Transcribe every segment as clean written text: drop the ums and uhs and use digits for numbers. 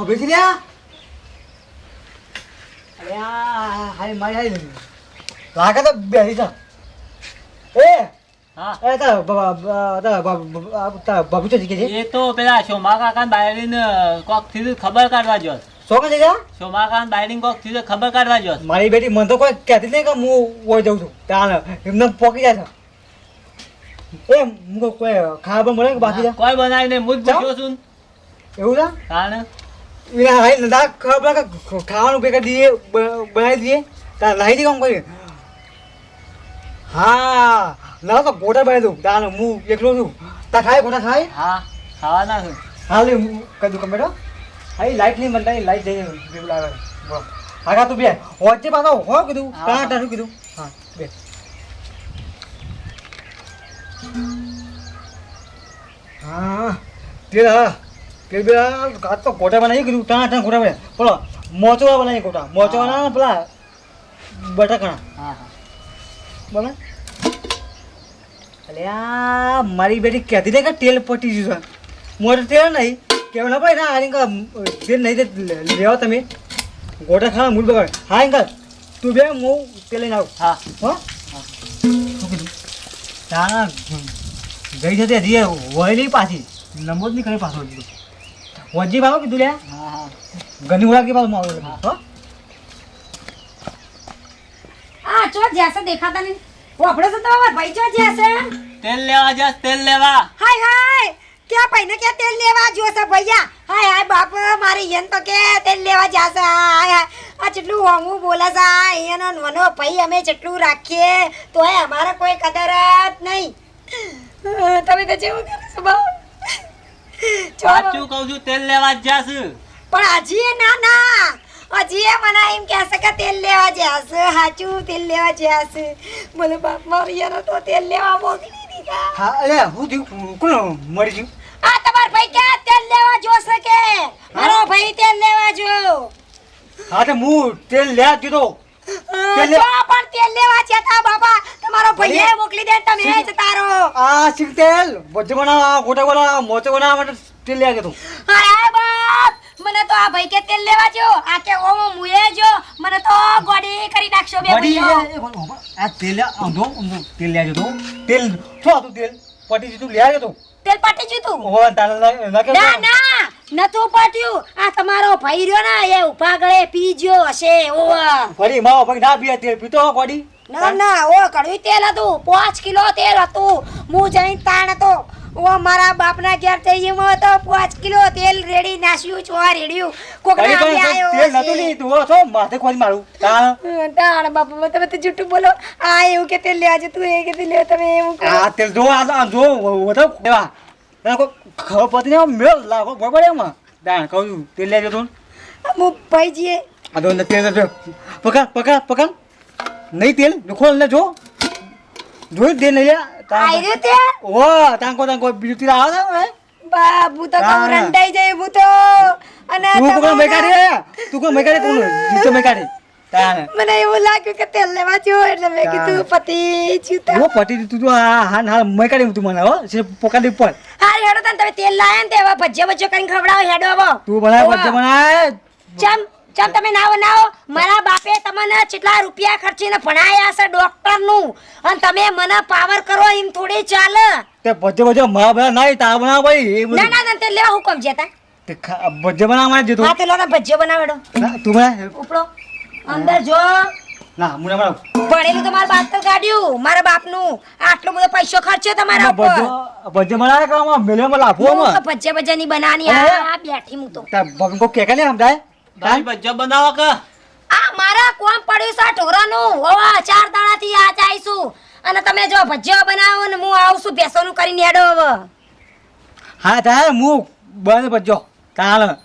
બેસી લ્યા અરે હાય મારી હાય લાગે તો બેસી જા એ હા એ બાબુ તો શીખે છે એ તો પેલા શોમા કાકા બાયડીને કોક થી ખબર કાઢવા જો શું કહે છે શોમા કાકા બાયડી કોક થી ખબર કાઢવા જો મારી બેટી મને તો કોઈ કહેતી નહીં કે હું ઓય જઉં છું ત્યાં એમને પોકી જાય છે એ હું કોઈ ખાવા મળે કે બાકી કોઈ બનાવીને હું જ પૂછ્યો છું એવું છે હા ને એના હાઈ નદા ખબર ખાવાનું ભેગા દઈએ બનાવી દઈએ તાર લાવી દે કામ કરીએ હા ના તો ગોટા બનાવી દઉં તાર હું એકલો છું તા ખાય ગોટા ખાય હા ખાવાના છે હા લે હું કહી દઉં કમેટો હા લાઈટ નહીં બનતા લાઈટ જઈને ભેગું લાવે બોલો હા તું બે વચ્ચે પાછો હો કીધું કાં શું કીધું હા બે હા તેલ હા તેલ બે કાચ તો ગોટા બનાવી કીધું ટાણા ગોટા બનાવી બોલો મોચવા બનાવી ગોટા મોચવાના પેલા બટાકણા હા હા બોલો અલે આ મારી બેટી કહેતી નહીં કે તેલ પટી ગયું છે મોટું તેલ નહીં કેવું ના પડે ના અંકલ તેલ નહીં લેવા તમે ગોટા ખાવા મૂળ બગાડ હા અંકલ તું બે હું તેલ લઈને આવું હા હો શું કીધું ત્યાં ગઈ જતી હજી હોય નહીં પાછી નંબર નહીં કરે પાછો હજી વજી ભાવ કીધું લે હા હા ઘણી ઓળખ પાછું મારું હો આ ચો જેસે દેખાતા નહીં વાપડો તો તમારા ભાઈ ચો જેસે તેલ લેવા જા તેલ લેવા હાય હાય ક્યાં ભાઈને કે તેલ લેવા જોશે ભૈયા હાય હાય બાપ મારી યન તો કે તેલ લેવા જાશે હાય આ કેટલું હોમું બોલે છે એનો વનો ભાઈ અમે જેટલું રાખીએ તોય અમારે કોઈ કદર જ નહીં તમે તો જેવું કરો છો બાપ સાચું કહું છું તેલ લેવા જ જાશું પણ હજી ના હજી મને એમ કહેશે કે તેલ લેવા જશે સાચું તેલ લેવા જશે બોલે બાપ મારી યાર તો તેલ લેવા મોકલી દીધા હા અરે હું થયું કોણ મરી ગયું આ તમાર ભાઈ ક્યાં તેલ લેવા જોશે કે મારો ભાઈ તેલ લેવા જો હા તો હું તેલ લે દીધો તેલ જો પણ તેલ લેવા જતા બાબા તમારો ભાઈએ મોકલી દે તમે જ તારો આ સિંગ તેલ વજ્જ બનાવવા ગોટા બનાવવા મોચે બનાવવા માટે તેલ લે દીધું અરે બાપ મને તો આ ભાઈ કે તેલ લેવા જો આ કે ઓ મુએ જો મને તો ગોડી કરી નાખશો બે ભાઈઓ આ તેલ આંધો તેલ લે દીધો તેલ શું હતું તેલ પટી દીધું લે દીધું તેલ પાટી જીતું ઓ તાલ ના નતું પાટ્યું આ તમારો ભાઈ રહ્યો ને એ ઉભા ગળે પીજો હશે ઓવા ફરી માવો ભાઈ ના પીએ તેલ પીતો ગોડી ના ઓ કડવી તેલ હતું 5 કિલો તેલ હતું હું જઈ તાણ હતો ઓ મારા બાપના ઘેર જઈએ તો 5 કિલો તેલ રેડી નાસ્યું છો રેડ્યું કોકને આવી આયો તેલ નતું ની તું છો માથે ખોલી મારું તાણ બાપા તમે તો જૂઠું બોલો આ એવું કે તેલ લેવા છે તું એ કે તેલ લે તમે એવું કરો આ તેલ જો આ જો વધો દેવા કો ખબર પતી ને મેલ લાગો બરાબર એમાં દાણ કહું છું તેલ લેજો તું હું ભાઈજીએ આ દો તેલ પકડ નહીં તેલ ખોલ ને જો જોઈ તેલ નહીં લે આયરું તે ઓ તાંકો બીજું તેલ આવે છે બાબુ તો કઉ રંડાઈ જાય હું તો અને તું કોણ મેકાડી તું કોણ મેકાડી કોણ જીતો મેકાડી તાને મને એવું લાગ્યું કે તેલ લેવા જો એટલે મેં કીધું પતિ જીતા ઓ પટી તું તો હા મેકાડી તું મને હો છે પોકાડી પર હા હેડો તને તમે તેલ લાયા ને તે હવે ભજ્જો કરીને ખવડાવો હેડો હવે તું બનાય બચ્ચે બનાય ચમ તમે ના બનાવો મારા બાપે તમને કેટલા રૂપિયા ખર્ચીને ભણાયા છે ડોક્ટર નું અને તમે મને પાવર કરો એમ થોડી ચાલે તે બચ્ચે મારા બના નહીં તા બના ભાઈ ના તે લેવા હુકમ જતા તે બચ્ચે બના મને જીતો હા તે લોના ભજ્જો બનાવેડો તું બના ઉપડો અંદર જો ના મુના બના ભણેલું તો મારા બાપ તો ગાડ્યું મારા બાપનું આટલો બધો પૈસો ખર્ચ્યો તમારા ઉપર બચ્ચે બનાય કામ મેલે લાફો માં ભજ્જા ની બનાની આ બેઠી હું તો તા બગન કો કે લે સમજાય ભાઈ બચ્ચા બનાવો કે આ મારા કોમ પડ્યું છે ઢોરાનું ઓવા 4 દાડાથી આ જાઈશું અને તમે જો ભજ્યો બનાવો ને હું આવશું બેસોનું કરીને હેડો હવે હા તા હું બને બચ્ચો તાણ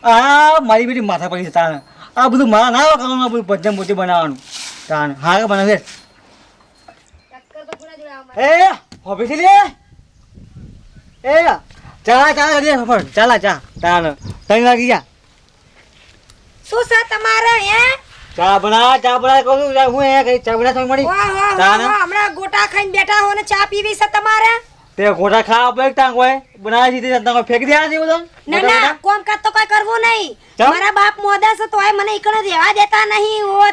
આ મારી બેટી માથા પડી છે તાણ આ બધું મારા ના કામ બધું ભજ્જમ મોટી બનાવવાનું તાણ હા બનાવે એ હવે થી લે એ ચા લે ફફડ ચાલા ચા તાણ તઈ લાગી જા શું છે તમારે હે ચા બના કહું હું એ કઈ ચા બના થઈ મળી હમણાં ગોટા ખાઈને બેઠા હો ને ચા પીવી છે તમારે તે તે ગોટા ખાવા પડે ટાંગ હોય બનાવી દીધી ટાંગ ફેંકી દેવા છે બધો ના ના કોમ કાજ તો કોઈ કરવું નહીં. ચમ? મારા બાપ મોદા છે તોય મને ઈકડે રહેવા દેતા નહીં. ઓ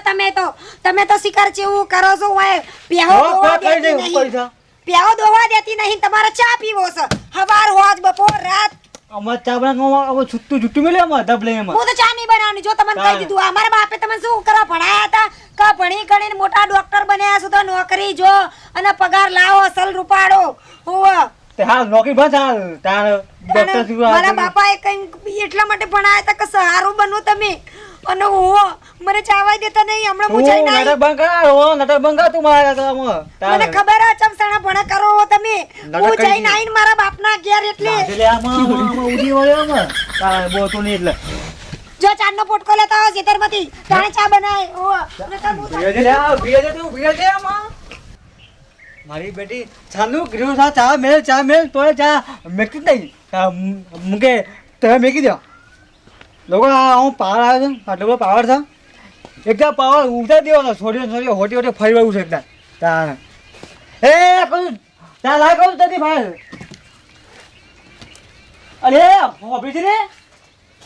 તમે તો શિકાર જેવું કરો છો. ઓય પ્યાહો દોવા દેતી નહીં. પ્યાહો દોવા દેતી નહીં. તમારે ચા પીવો છે હવાર હોજ બપોર રાત. અમાર ચા બનાવવા હવે છૂટું મેલે અમાર ડબલે એમાં હું તો ચા નહીં બનાવવાની. જો તમને કહી દીધું અમારા બાપે તમને શું કરવા ભણાયા હતા કા ભણી ગણીને મોટા ડોક્ટર બન્યા છો તો નોકરી જો અને પગાર લાવો અસલ રૂપાડો. હોવા તે હાલ નોકરી બસ હાલ તાર ડોક્ટર સીવા મારા બાપાએ કઈ એટલા માટે ભણાયા હતા કે સારું બનો તમે. અને હું મને ચાવા દેતા નહીં. હમણાં પૂછાય નહીં. નટર બંકા તું મારા કામમાં મને ખબર છે ચમસાણા ભણા કરો હો તમે. હું જઈ નહીં મારા બાપના ઘેર એટલે એટલે આમાં ઉડી વળ્યો આમાં તાર બોતો નહીં એટલે જો ચાનો પોટકો લેતા આવો ખેતરમાંથી તાણે ચા બનાય. ઓ નકર હું તો- ભીગે આમાં મારી બેટી ચાલુ ગૃહ સા ચા મેલ તોય ચા મેકી નહીં મુકે તમે મેકી દો લોકો હું પાવર આવ્યો છું આટલો બધો પાવર છે એકદમ પાવર ઉઠા દેવાનો છોડી હોટી ફરી વળવું છે એકદમ તાણ એ કહું ત્યાં લાય કહું તથી ભાઈ અરે હોબી છે ને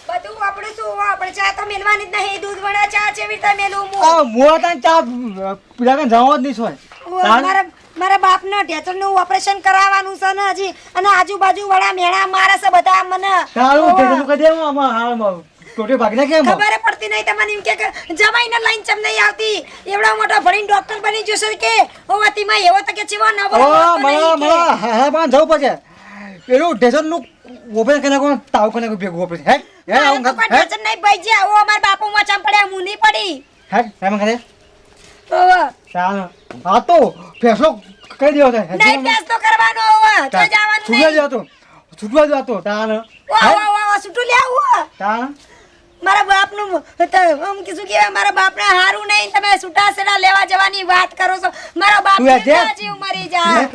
બધું આપણે શું આપણે ચા તો મેલવાની જ નહીં. દૂધ વડા ચા છે વીતા મેલું હું. આ મુઆ તાન ચા પીલા કાન જવા જ નહીં સોય મારા બાપના ઢેચણનું ઓપરેશન કરાવવાનું છે ને હજી. અને આજુબાજુ વાળા મેળા મારે છે બધા મને. તારું ટેશન કરી દેવા આમાં હાલમાં ટોટે ભાગના કેમ ખબર પડતી નહીં તમને. એમ કે જમાઈને લાઈન ચમ નહીં આવતી. એવડા મોટા ભણીને ડોક્ટર બની જશે કે હોવાતીમાં એવો તો કે ચીવો ન ઓ મને હા પણ જવું પડશે પેલું ટેશનનું ઓપરેશન કરીને કોણ તાવ કરીને ભેગું ઓપરેશન હે હે આવું કોઈ ટેન્શન નહીં ભાઈ જે આવો અમાર બાપુ માં ચમ પડ્યા હું નહીં પડી. હે એમ કરે ઓવા ચાલ હા તો ફેસલો કરી દેવો છે નહીં ફેસલો કરવાનો હોવા તો જવાનું નહીં. છૂટવા જતો તાન વાહ સુટુ લે આવો. તાન મારા બાપનું આમ કીધું કે મારા બાપને હારું નહીં. તમે સુટા સેડા લેવા જવાની વાત કરો છો. મારા બાપ જીવ મરી જાય.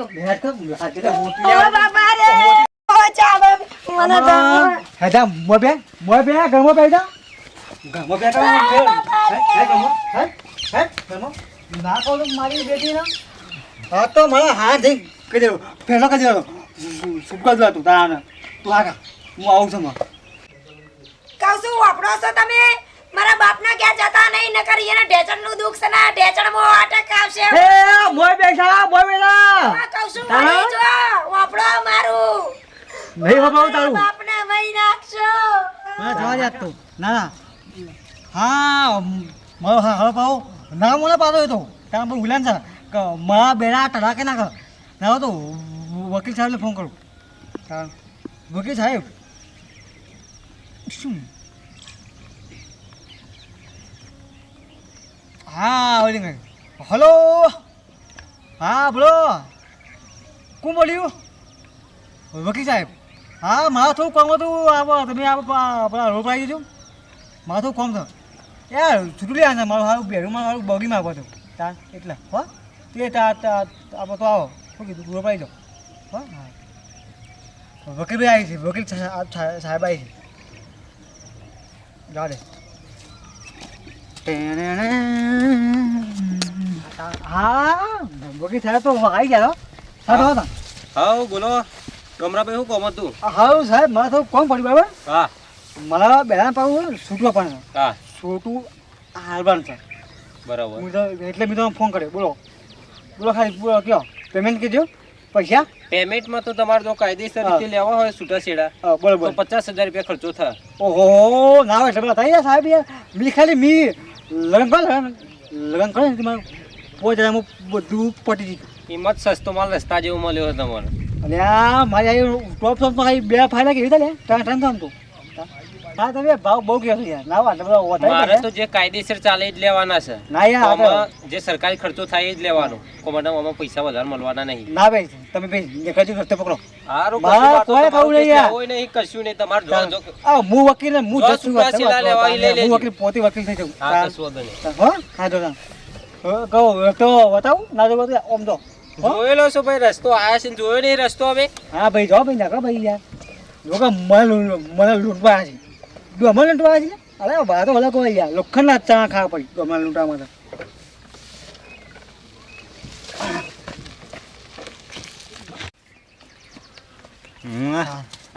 ઓ બાપા રે ઓ ચાવે મને તો હેડા મોબે ગમો બેડા ગમો બેડા હે ગમો ના કહો મારી બેટી ના હા તો મને હા જઈ કહી દેવું ફેલો કરી દેવો સુપકા જ તું તારા તું આગા હું આવું છું કહું છું વાપરો છો તમે. મારા બાપના ક્યાં જતા નહીં નકર એને ઢેચણનું દુખ છે ને ઢેચણમાં અટક આવશે. એ મોય બેઠા આ કહું છું મરી જો વાપરો મારું નહીં બાબા તારું બાપને મરી નાખશો. મને જવા દે તું ના હા મારો હા પાઉ ના મને પાડો તો ત્યાં પણ ઉલાન છે કે મારા બેડા ટડાકે નાખ ના તો વકીલ સાહેબને ફોન કરું વકીલ સાહેબ શું હા ઓલી હલો હા બોલો કોણ બોલ્યું વકીલ સાહેબ હા મારે થોડું કામ હતું તમે આપણા રોડ આવી જજો મારે થોડું કામ છે યાર છૂટું લે ને મારું સારું બેડરૂમમાં મારું બગી માગવા હતું તાર એટલે હો તે આપણે તો આવો શું કીધું રોડ આવી જાઓ હો હા વકીલ ભાઈ આવી છે વકીલ સાહેબ આવી છે જા દે હા વકીલ સાહેબ તો આવી ગયા હા હા હા બોલો કમરાભાઈ શું કોમ હતું? હા સાહેબ મારે થોડું કોમ પડ્યું બરાબર હા મારા બેડા પાવું છૂટવા પણ હા છોટું હાલવાનું છે બરાબર. હું તો એટલે મેં તમને ફોન કર્યો બોલો ખાલી બોલો કયો પેમેન્ટ કીધું પૈસા પેમેન્ટમાં તો તમારે જો કાયદેસર રીતે લેવા હોય છૂટા છેડા બોલો તો 50,000 રૂપિયા ખર્ચો થાય. ઓહો ના હોય એટલે બધા થઈ જાય સાહેબ યાર મી ખાલી લગ્ન કરે ને તમારું પોતાનું બધું પટી ગયું કિંમત સસ્તો માલ રસ્તા જેવો મળ્યો તમારે. અને આ મારી આવી ટોપ શોપમાં ખાલી 2 ફાયલા કેવી થાય લે ત્રણ તો હા તમે ભાવ બહુ કહેશો યાર ના વાત મારે તો જે કાયદેસર ચાલે જ લેવાના છે. ના યાર આમાં જે સરકારી ખર્ચો થાય એ જ લેવાનો. કોમડમ આમાં પૈસા વધારે મળવાના નહીં. ના ભાઈ તમે ભાઈ કદી રસ્તે પકડો હારું મારા કોઈ ખાવું નહીં યાર. કોઈ નહીં કશું નહીં તમારે જો જો આ હું વકીલ ને હું જો જશું છૂટા છેડા લેવા ઈ લઈ લેજો. હું વકીલ પોતે વકીલ થઈ જાઉં હા કશું વાંધો નહીં. હો હા તો કહો તો બતાવું ના તો બતાવું ઓમ તો જોયેલો છો ભાઈ રસ્તો આયા છે ને જોયો નહીં રસ્તો હવે. હા ભાઈ જાઓ ભાઈ નાખો ભાઈ યાર લોકો મને લૂંટવા છે ડોમર લૂંટવા છે અરે બા તો બધા કોઈ યાર લોખંડના ચા ખાવા પડી ડોમર લૂંટવામાં તો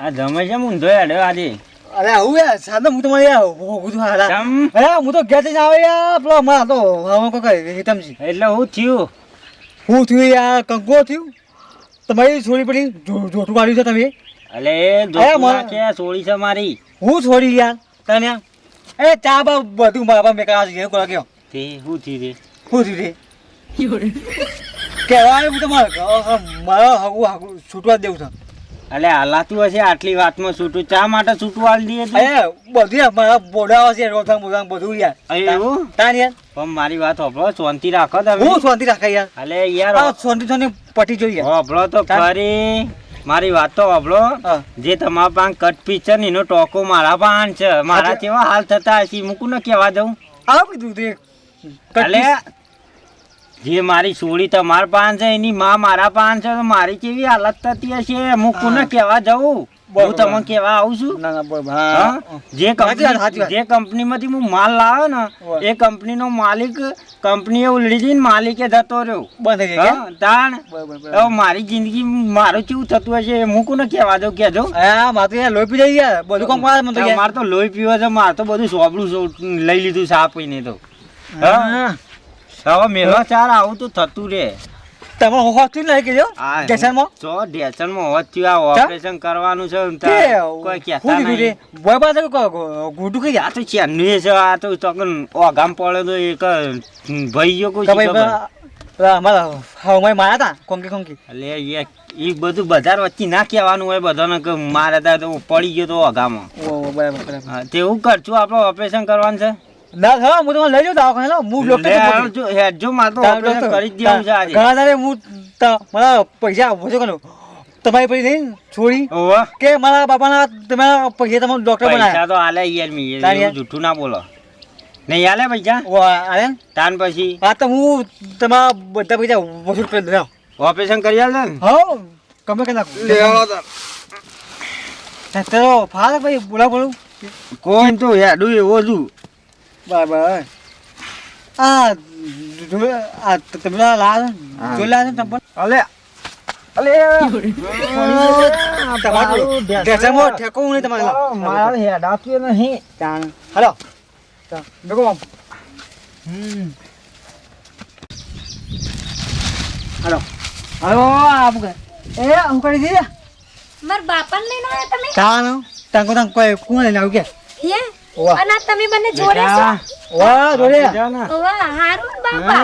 આ જમે છે ઊંધો હેડ્યો આજે. અરે આવું યાર સાદો હું તમારે યાર હોગું છું હાલા. ચમ. અરે હું તો ઘેર જઈને આવે યાર પેલો મારા તો હવે કોઈ હિતમજી એટલે હું થયું હું થયું યાર કંકો થયું તમારી છોડી પડી જોઠું કાઢ્યું છે તમે. અલે કે સોળી છે મારી. હું છોડી યાર તને એ ચા બા બધું મારા મેં કરા છે કોલા કયો તે હું થયું રે હું થયું રે કહેવાય હું તમારે મારા હગું છૂટવા જ દેવું છે. અલે હાલાતું હશે આટલી વાતમાં છૂટું ચા માટે છૂટું આલી દઈએ તું? અરે બધું યાર મારા બોડા છે રોથાંગ બોથાંગ બધું યાર. એવું તાન યાર પણ મારી વાત હોભળો, શાંતિ રાખો તમે. હું શાંતિ રાખે યાર. અલે યાર શાંતિ પટી જોઈએ. હોભળો તો ખરી મારી વાત તો હોભળો. હા. જે તમારા પાસે કટ પીચર ને એનો ટોકો મારા પાસે છે. મારા કેવા હાલ થતા હશે મૂકું ને કેવા દઉં. આવ કીધું તે અલે જે મારી સોળી તમારા પાસે છે એની માં મારા પાસે છે તો મારી કેવી હાલત થતી હશે મૂકું ને કેવા જવું. હું તમને કેવા આવું છું. ના ના બરાબર. હા? હા જે સાચી વાત. કંપનીમાંથી હું માલ લાવ્યો ને ઓય. એ કંપનીનો માલિક કંપનીએ ઉલડી જઈને માલિકે જતો રહ્યો. બંધ થઈ ગઈ હા, તાણ બરાબર હવે મારી જિંદગી મારું કેવું થતું હશે એ મૂકું ને કેવા દઉં કેજો. હા મારે તો યાર લોહી પી જાય યાર બધું કામ કરે મને તો યાર. મારે તો લોહી પીવો છે, મારે તો બધું સોબડું લઈ લીધું છે આપીને તો. હા હવે મેલો ચાર આવું તો થતું રે. તમારે હોસ્પિટલ લઈ ગયો આ સ્ટેશનમાં જો ઢેસણમાં હોત થયું આ ઓપરેશન કરવાનું છે ને કે કોઈ કહેતા હું કીધું રે નહીં. બોય પાસે ગુડું કઈ આ તો ચેન્નઈ છે, આ તો ચોકન ઓગામ પડે તો એક ભાઈઓ કોઈ તમે અમારા હવાઈ માર્યા હતા કોંકી કોંકી. એટલે એ બધું બજાર વચ્ચે ના કહેવાનું હોય બધાને કે મારે ત્યાં તો પડી ગયો તો ઓગામાં. ઓ બરાબર બરાબર. હા, તેવું કરશું આપણે ઓપરેશન કરવાનું છે. ના હા હું તમારે લઈ જાઉં દવાખાને લો હું ડોક્ટર હેડજો મારે તો ઓપરેશન કરી જ દેવું છે આજે. ઘણા દાડે હું મારા પૈસા ઓછો કરો તમારી પૈસા નહીં છોડી ઓવા કે મારા બાપાના તમારા પૈસા તમારે ડોક્ટર પૈસા બનાવ્યા. તો આલે યાર મી તાર યાર. એવું જૂઠું ના બોલો. નહીં આલે પૈસા ઓ અરે તાન પછી હા તો હું તમારા બધા પૈસા વસૂલ કરી દઉં. ઓપરેશન કરી આલે ને. હો કમે કે નાખું તો ફાર ભાઈ બોલું કોઈ તો હેડું એવો છું. બરાબર આ તમે લાલ જોઈ લાલ તમે અલે અલે તમારું ઢેસરમાં ઠેકો નહીં તમારે મારા હેડાતું નહીં. હાલો દેખો આમ હાલો હાલો આપ એ હું કરી દીધા માર બાપાને લઈને આવ્યા તમે તાનો તાંકો તાંકો કોઈ કોણ લઈને આવ્યું કે હે ઓવા. અને આ તમે બંને જોડે છો વાહ જોડે ઓવા હારું ને બાપા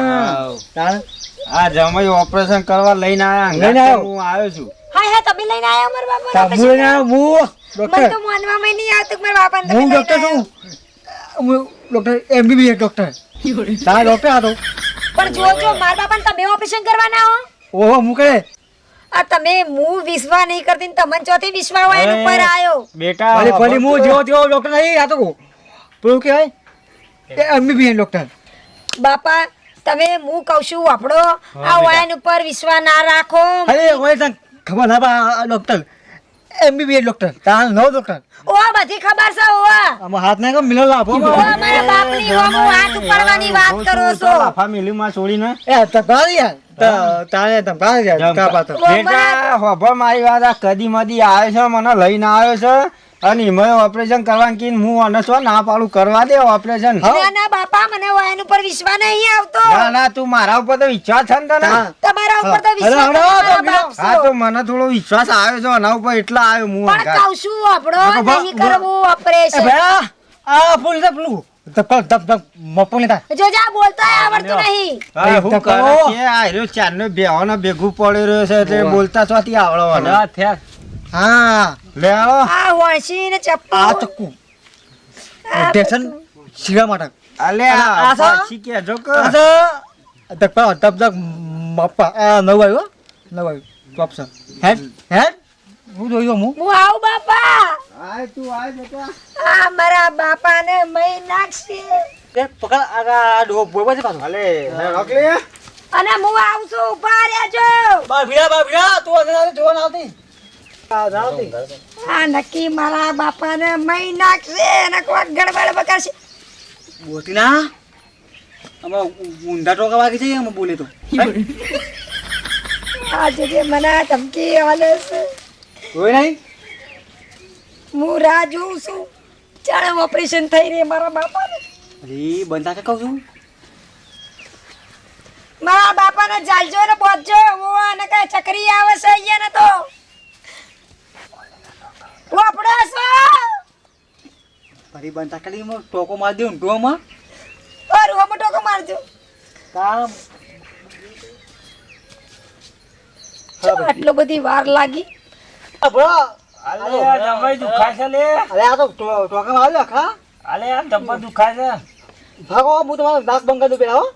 તાણ આ જમાઈ ઓપરેશન કરવા લઈને આયા. લઈને આવ્યો. હું આવ્યો છું. હાય હાય તમે લઈને આવ્યા મારા બાપા તાંબુ લઈને આવ્યો હું મને ડોક્ટર તો માનવામાં નહીં આવતું કે મારા બાપાને તમે હું લઈને ડોક્ટર છું આવ્યા. હું ડોક્ટર MBBS ડોક્ટર તારા ડોક્ટર હતો પણ જો મારા બાપાને તમે ઓપરેશન કરવાના હો ઓહો હું કરે આ તમે હું વિશ્વાસ નહીં કરતી ને તમને ચોથી વિશ્વાસ હોય એના પર આયો બેટા ભલે ભલે હું જેવો તેવો ડોક્ટર નહીં આ તો પેલું કહેવાય MBBS ડોક્ટર બાપા તમે હું કહું છું આપણો આ વાયન ઉપર વિશ્વાસ ના રાખો અરે ઓય તને ખબર ના બા ડોક્ટર MBBS ડોક્ટર તારા નવ ડોક્ટર ઓ બધી ખબર છે ઓ આમાં હાથ નાખો મિલો લાભો ઓ મારા બાપની ઓ હું હાથ ઉપાડવાની વાત કરો છો લાફા મિલીમાં છોડીને એ તકાલ યાર તારે તકાલ યાર કા પાતો બેટા હોભળ મારી વાત આ કદી મદી આવે છે મને લઈને આવ્યો છે અને એમાં ઓપરેશન કરવાનું કીધું હું અને શું ના પાડું કરવા દે ઓપરેશન. ના ના બાપા મને વાયન ઉપર વિશ્વાસ નહીં આવતો ના ના તું મારા ઉપર તો વિશ્વાસ છે ને તને. હા. તમારા ઉપર તો હા. વિશ્વાસ હલો, હલો, તમારા હલો, બાપ હા છો. તો મને થોડો વિશ્વાસ આવ્યો છે એના ઉપર એટલે આવ્યો હું પણ અંગાત. કહું છું આપણો બાપા, નહીં કરવું એ ઓપરેશન ભયા આ ફૂલ છે પેલું ધક્કા ધક ધક મપો લેતા જો જા બોલતા આવડતું નહીં હા, હું ધક્કો. કરે છે આ રહ્યો ચારનો બેહોનો ભેગું પડી રહ્યો છે એટલે બોલતા ચોથી આવડવાનો. હા લે આવો. આ વાંસી ને ચપ્પુ આ ચક્કુ ટેશન શીવા માટે અલે આ આ છે? પછી કહેજો કે આ તો ધક્કા ધક ધક મપા આ નવ આવ્યો નવ આવ્યો ટોપ છે હેડ હેડ હું જોયો હું હું આવું બાપા આય તું આય બેટા. આ મારા બાપાને મય નાખશે એ પકડ આ ડો બોય છે પાછો અલે હે રોકલી. અને હું આવું છું ઉભા રહેજો બા ભીડા તું અંદર જોવા ના આવતી આ નક્કી મારા બાપાને મય નાખશે અને કોઈ ગડબડ બગાડશે બોતી ના આમાં ઊંધા ટોકા વાગી છે આમાં બોલે તો આજે જે મને આ ધમકી આલે છે હોય નહીં હું રાહ જોઉં છું ચાલે ઓપરેશન થઈ રહે મારા બાપાને. અરે બંધા કે કહું છું મારા બાપાને જાલજો ને બોધજો ઓ અને કઈ ચકરી આવે છે અહીંયા ને તો વાપડો છો ફરી બંધા કરી ટોકો મારી દઉં ઊંધોમાં ઓર ઓ મોટો મારજો તાર આટલો બધી વાર લાગી. બરો અલે આ જમાઈ દુખાય છે લે. અરે આ તો ટોકા માર્યો આખા અલે આ જબ્બર દુખાય છે. ભાગો હું તમારો નાક બંધ કરી દઉં પેલા હો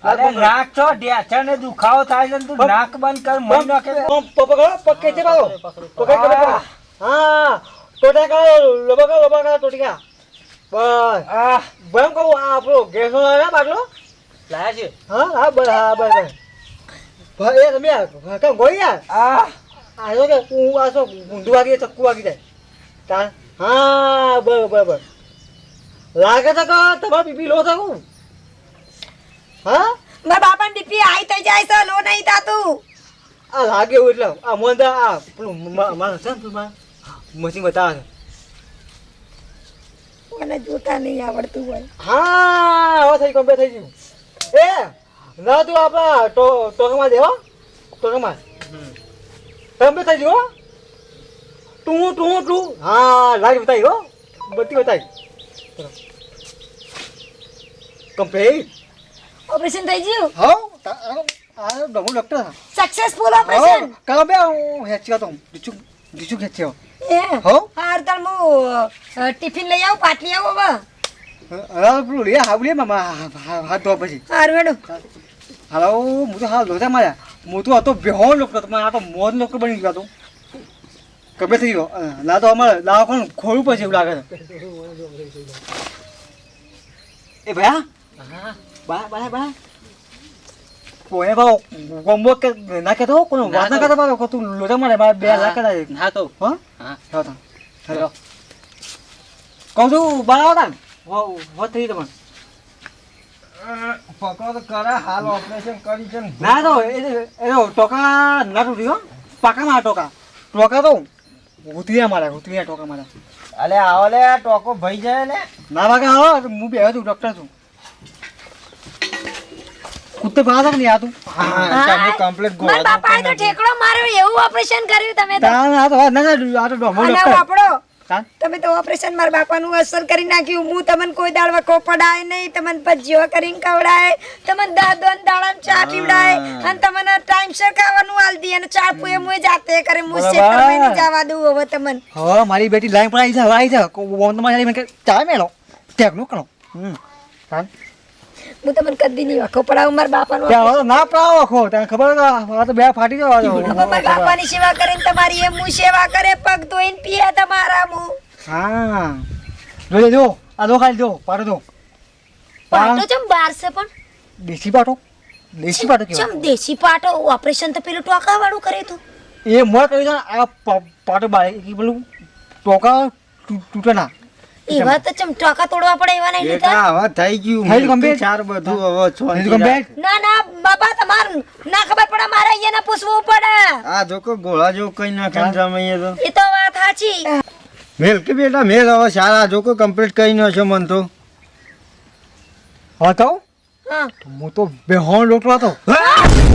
અરે નાક છો ઢેચણ ને દુખાવો થાય છે ને તું નાક બંધ કર મહી નાખે. પકડો પકડે છે બાળો પકડ હા ટોટા કરો લોબા ટોટિકા બસ આ ભમ કહું આ આપણો ગેસ નો લાવ્યા બાટલો લાયા છે હા બસ એ તમે કેમ ગોઈ યાર આ આ જો કે હું આ તો ઊંધું વાગી ચક્કુ વાગી જાય તાર હા બરાબર લાગે છે કે તમારો બીપી લો થયું હા મારા બાપાને બીપી હાઈ થઈ જાય છે લો નહીં થાતું. આ લાગે એવું એટલે આ મોંદા આ પેલું મારા છે ને તું મશીન બતાવે છે મને જોતા નહીં આવડતું હોય. હા હવે થઈ કમ્પ્લીટ થઈ ગયું એ ના તું આપણા ટોકામાં દેવો ટોકામાં કમ્પ્લીટ થઈ ગયું ટું હા લાઈટ બતાવી હો બત્તી બતાવી કમ્પ્લીટ ઓપરેશન થઈ ગયું હો આ ડમો ડોક્ટર સક્સેસફુલ ઓપરેશન. કામ બે હું હેચ્યો તો દીચું હેચ્યો એ હો હાર તાર હું ટિફિન લઈ આવું પાટલી આવું હવે હા પેલું લે હાબુલે મામા હાથ ધોવા પછી હાર વેડો હાલો હું તો હાલ લોચા માર્યા હું તો હતો બેહો લોકો તમે આ તો મોજ લોકો બની ગયો હતો કબે થઈ ગયો ના તો અમારે દવાખાનું ખોલવું પછી એવું લાગે છે એ ભયા બા કોઈ ભાવ ગમવો કે ના કહેતો કોઈ વાત ના કરતા ભાવ તું લોચા મારે મારે 2 લાખ કરાય હા તો હા હા ચાલો ચાલો કહું છું બનાવો તાન વાત થઈ તમને પકડો તો કરે હાલ ઓપરેશન કરી છે ને. ના તો એ ટોકા ના તૂટ્યો પાકા મારા ટોકા તો ઉતર્યા મારા ટોકા મારા અલે આવો લે આ ટોકો ભઈ જાય ને. ના વાગે હા હું બે છું ડોક્ટર છું કુત્તે ભાગા નહીં આ તું તમે કમ્પ્લીટ મારા બાપાએ તો ઠેકડો માર્યો એવું ઓપરેશન કર્યું તમે તો. ના આ તો ડોમો અને ડોક્ટર વાપડો હા તમે તો ઓપરેશન મારા બાપાનું અસર કરી નાખ્યું. હું તમને કોઈ દાળ વકો પડાય નહીં, તમને ભજીયો કરીને ખવડાય, તમને દાદોન દાડામાં ચા પીવડાય અને તમને ટાઈમસર ખાવાનું આલ દી અને ચા પુએ મુએ જાતે કરે. હું સેક્ટરમાં નહીં જવા દઉં હવે તમને. હવે મારી બેટી લાઈન પર આવી જા ઓન તમારી મને ચા મેલો ટેકનો કરો હા હું તમને કદી નહીં વખો પડાવું મારા બાપાનું. ત્યાં ના પાવો ખો તને ખબર આ તો બે ફાટી જવા દો મારા બાપાની સેવા કરીને તમારી એમ હું સેવા કરે પગ ધોઈને પીએ તમારા હું. હા જો આ દો ખાલી દો પાટો દો પાટો ચમ બાર છે પણ દેશી પાટો કેવાય ચમ દેશી પાટો ઓપરેશન તો પેલું ટોકા વાળું કરે તું. એ મોય કહી દો આ પાટો બારે કે પેલું ટોકા તૂટે ના એવા તો ચમ ટોકા તોડવા પડે એવા નહીં લીધા. હવે થઈ ગયું થઈ ગયું complete? ચાર બધું હવે Is it complete? ના ના બાપા તમાર ના ખબર પડે મારે અહીંયા પૂછવું પડે. આ જોકો ગોળા જો કઈ નાખે જમાઈએ તો એ તો વાત સાચી. મેલ કે બેટા મેલ હવે સારા જોકો કમ્પ્લીટ કરી નાખ્યો મન તો હા તો હા હું તો બેહોણ ડોક્ટર હતો હા?